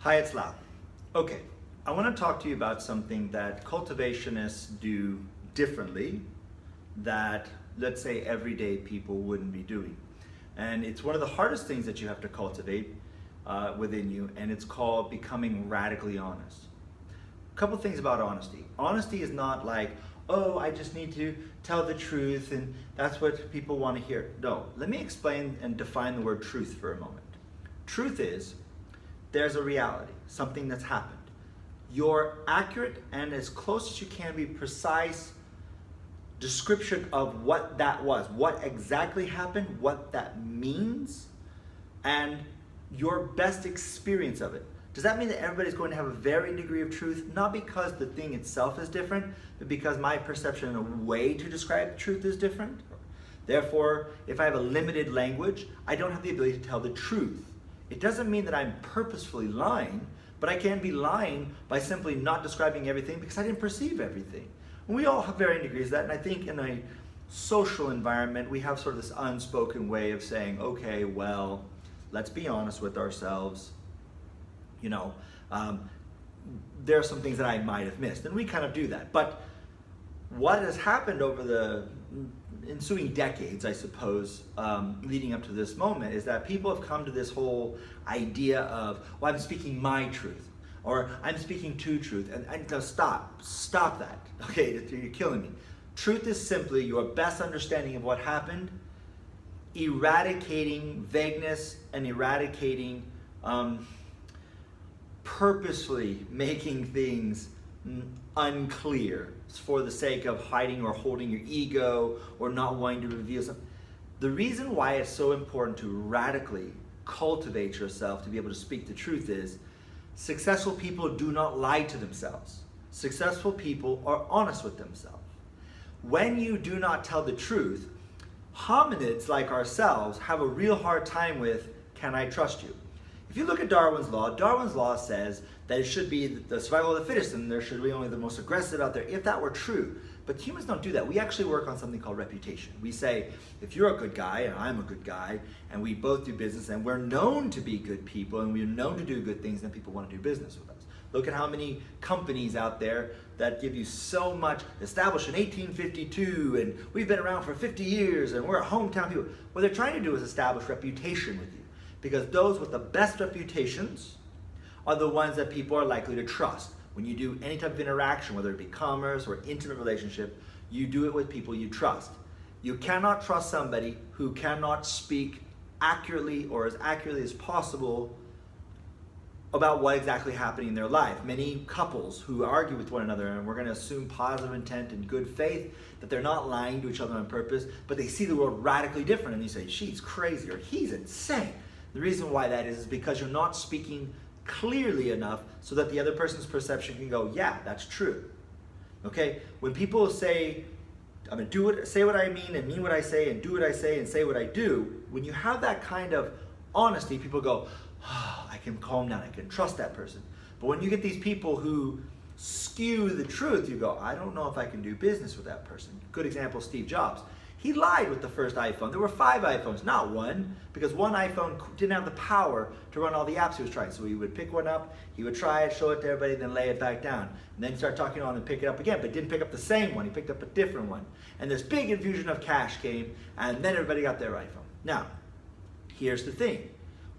Hi, it's Lau. Okay, I want to talk to you about something that cultivationists do differently that, let's say, everyday people wouldn't be doing. And it's one of the hardest things that you have to cultivate within you, and it's called becoming radically honest. A couple things about honesty. Honesty is not like, oh, I just need to tell the truth and that's what people want to hear. No, let me explain and define the word truth for a moment. Truth is, there's a reality, something that's happened. Your accurate and as close as you can be precise description of what that was, what exactly happened, what that means, and your best experience of it. Does that mean that everybody's going to have a varying degree of truth? Not because the thing itself is different, but because my perception and a way to describe truth is different. Therefore, if I have a limited language, I don't have the ability to tell the truth. It doesn't mean that I'm purposefully lying, but I can be lying by simply not describing everything because I didn't perceive everything. And we all have varying degrees of that, and I think in a social environment, we have sort of this unspoken way of saying, okay, well, let's be honest with ourselves. You know, there are some things that I might have missed, and we kind of do that. But what has happened over the ensuing decades, I suppose, leading up to this moment, is that people have come to this whole idea of, well, I'm speaking my truth, or I'm speaking to truth, and no, stop that, okay, you're killing me. Truth is simply your best understanding of what happened, eradicating vagueness and eradicating purposefully making things unclear for the sake of hiding or holding your ego or not wanting to reveal something. The reason why it's so important to radically cultivate yourself to be able to speak the truth is successful people do not lie to themselves. Successful people are honest with themselves. When you do not tell the truth, hominids like ourselves have a real hard time with, can I trust you? If you look at Darwin's law says that it should be the survival of the fittest and there should be only the most aggressive out there, if that were true. But humans don't do that. We actually work on something called reputation. We say, if you're a good guy and I'm a good guy and we both do business and we're known to be good people and we're known to do good things, then people want to do business with us. Look at how many companies out there that give you so much, established in 1852 and we've been around for 50 years and we're a hometown people. What they're trying to do is establish reputation with you. Because those with the best reputations are the ones that people are likely to trust. When you do any type of interaction, whether it be commerce or intimate relationship, you do it with people you trust. You cannot trust somebody who cannot speak accurately or as accurately as possible about what exactly happened in their life. Many couples who argue with one another, and we're going to assume positive intent and good faith, that they're not lying to each other on purpose, but they see the world radically different, and you say, she's crazy, or he's insane. The reason why that is because you're not speaking clearly enough so that the other person's perception can go, yeah, that's true. Okay? When people say, I'm going to say what I mean and mean what I say and do what I say and say what I do, when you have that kind of honesty, people go, oh, I can calm down, I can trust that person. But when you get these people who skew the truth, you go, I don't know if I can do business with that person. Good example, Steve Jobs. He lied with the first iPhone. There were 5 iPhones, not one, because one iPhone didn't have the power to run all the apps he was trying. So he would pick one up, he would try it, show it to everybody, then lay it back down. And then start talking on and pick it up again, but didn't pick up the same one. He picked up a different one. And this big infusion of cash came, and then everybody got their iPhone. Now, here's the thing.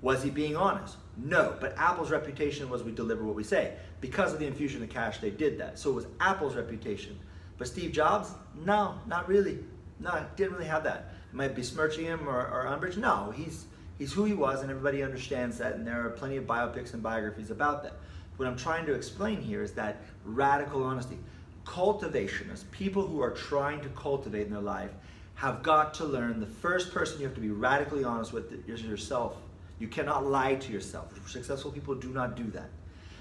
Was he being honest? No, but Apple's reputation was we deliver what we say. Because of the infusion of cash, they did that. So it was Apple's reputation. But Steve Jobs? No, not really. No, didn't really have that. It might be besmirching him or umbrage. No, he's who he was, and everybody understands that, and there are plenty of biopics and biographies about that. What I'm trying to explain here is that radical honesty. Cultivationists, people who are trying to cultivate in their life, have got to learn the first person you have to be radically honest with is yourself. You cannot lie to yourself. Successful people do not do that.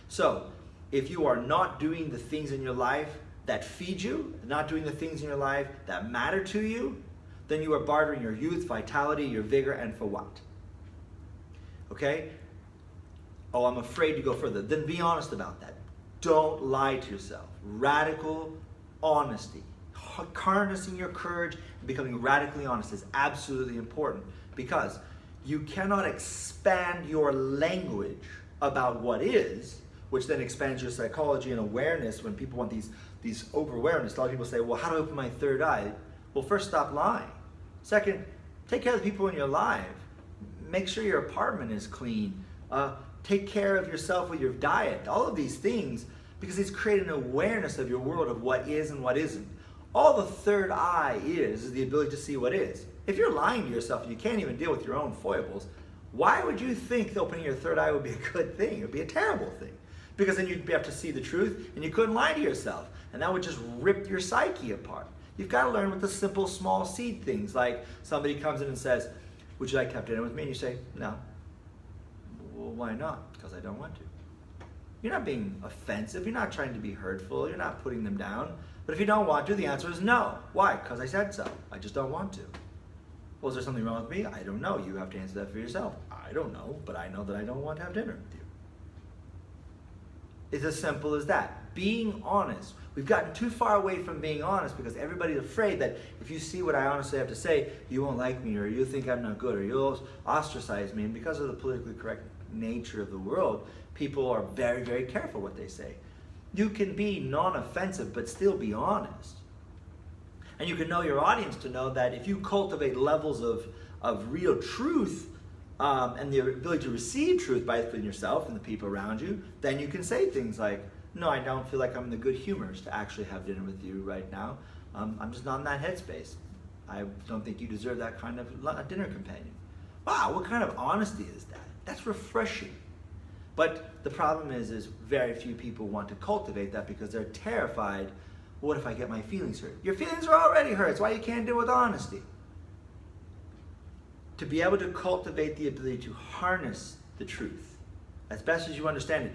So, if you are not doing the things in your life that feed you, not doing the things in your life that matter to you, then you are bartering your youth, vitality, your vigor, and for what? Okay? Oh, I'm afraid to go further. Then be honest about that. Don't lie to yourself. Radical honesty. Harnessing your courage and becoming radically honest is absolutely important because you cannot expand your language about what is, which then expands your psychology and awareness. When people want these over-awareness, a lot of people say, well, how do I open my third eye? Well, first, stop lying. Second, take care of the people in your life. Make sure your apartment is clean. Take care of yourself with your diet. All of these things, because these create an awareness of your world, of what is and what isn't. All the third eye is the ability to see what is. If you're lying to yourself and you can't even deal with your own foibles, why would you think that opening your third eye would be a good thing? It would be a terrible thing. Because then you'd have to see the truth and you couldn't lie to yourself. And that would just rip your psyche apart. You've got to learn with the simple, small seed things. Like somebody comes in and says, would you like to have dinner with me? And you say, no. Well, why not? Because I don't want to. You're not being offensive. You're not trying to be hurtful. You're not putting them down. But if you don't want to, the answer is no. Why? Because I said so. I just don't want to. Well, is there something wrong with me? I don't know. You have to answer that for yourself. I don't know, but I know that I don't want to have dinner with you. It's as simple as that. Being honest. We've gotten too far away from being honest because everybody's afraid that if you see what I honestly have to say, you won't like me, or you'll think I'm not good, or you'll ostracize me. And because of the politically correct nature of the world, people are very, very careful what they say. You can be non-offensive but still be honest. And you can know your audience to know that if you cultivate levels of real truth and the ability to receive truth by within yourself and the people around you, then you can say things like, no, I don't feel like I'm in the good humors to actually have dinner with you right now. I'm just not in that headspace. I don't think you deserve that kind of dinner companion. Wow, what kind of honesty is that? That's refreshing. But the problem is very few people want to cultivate that because they're terrified. What if I get my feelings hurt? Your feelings are already hurt. That's why you can't deal with honesty. To be able to cultivate the ability to harness the truth as best as you understand it,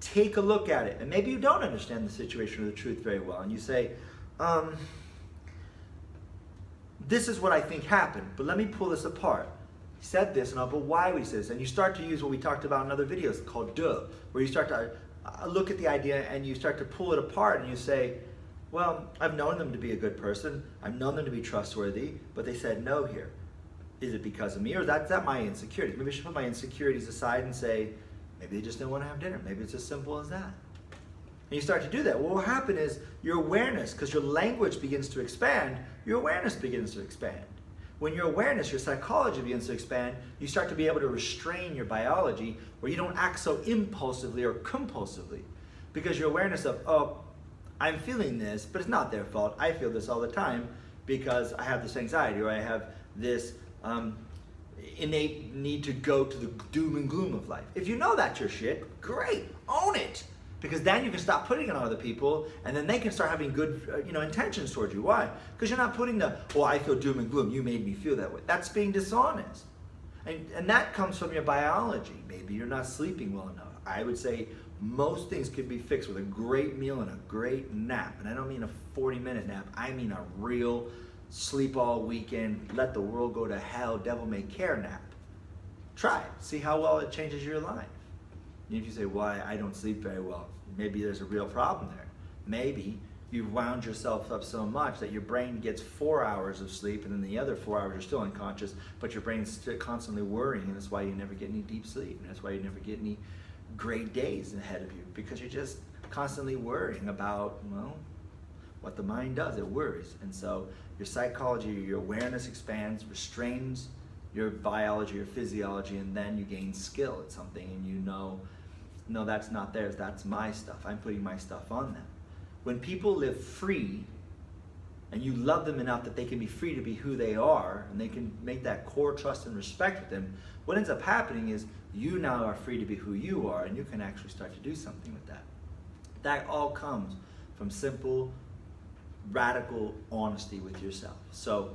take a look at it. And maybe you don't understand the situation or the truth very well. And you say, this is what I think happened, but let me pull this apart. He said this, and but why would he say this? And you start to use what we talked about in other videos called duh, where you start to look at the idea and you start to pull it apart and you say, well, I've known them to be a good person. I've known them to be trustworthy, but they said no here. Is it because of me, or is that my insecurities? Maybe I should put my insecurities aside and say, maybe they just didn't want to have dinner. Maybe it's as simple as that. And you start to do that. Well, what will happen is your awareness, because your language begins to expand, your awareness begins to expand. When your awareness, your psychology begins to expand, you start to be able to restrain your biology where you don't act so impulsively or compulsively. Because your awareness of, oh, I'm feeling this, but it's not their fault. I feel this all the time because I have this anxiety or I have this innate need to go to the doom and gloom of life. If you know that's your shit, great, own it. Because then you can stop putting it on other people, and then they can start having good intentions towards you. Why? Because you're not putting the, oh, I feel doom and gloom, you made me feel that way. That's being dishonest. And that comes from your biology. Maybe you're not sleeping well enough. I would say most things could be fixed with a great meal and a great nap. And I don't mean a 40-minute nap. I mean a real sleep all weekend, let the world go to hell, devil may care nap. Try it. See how well it changes your life. And if you say, why, I don't sleep very well, maybe there's a real problem there. Maybe you've wound yourself up so much that your brain gets 4 hours of sleep and then the other 4 hours you're still unconscious, but your brain's still constantly worrying, and that's why you never get any deep sleep. And that's why you never get any great days ahead of you, because you're just constantly worrying about, well, what the mind does, it worries. And so your psychology, your awareness expands, restrains your biology, your physiology, and then you gain skill at something and you know, no, that's not theirs, that's my stuff. I'm putting my stuff on them. When people live free and you love them enough that they can be free to be who they are and they can make that core trust and respect with them, what ends up happening is you now are free to be who you are and you can actually start to do something with that. That all comes from simple, radical honesty with yourself. So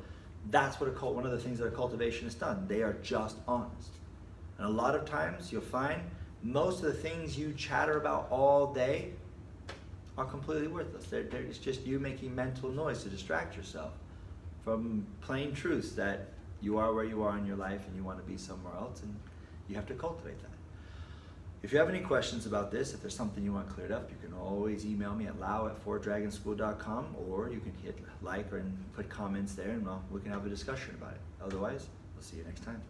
that's what one of the things that a cultivationist done. They are just honest. And a lot of times you'll find most of the things you chatter about all day are completely worthless. It's just you making mental noise to distract yourself from plain truths that you are where you are in your life and you want to be somewhere else, and you have to cultivate that. If you have any questions about this, if there's something you want cleared up, you can always email me at lau@fourdragonschool.com, or you can hit like and put comments there and we can have a discussion about it. Otherwise, we'll see you next time.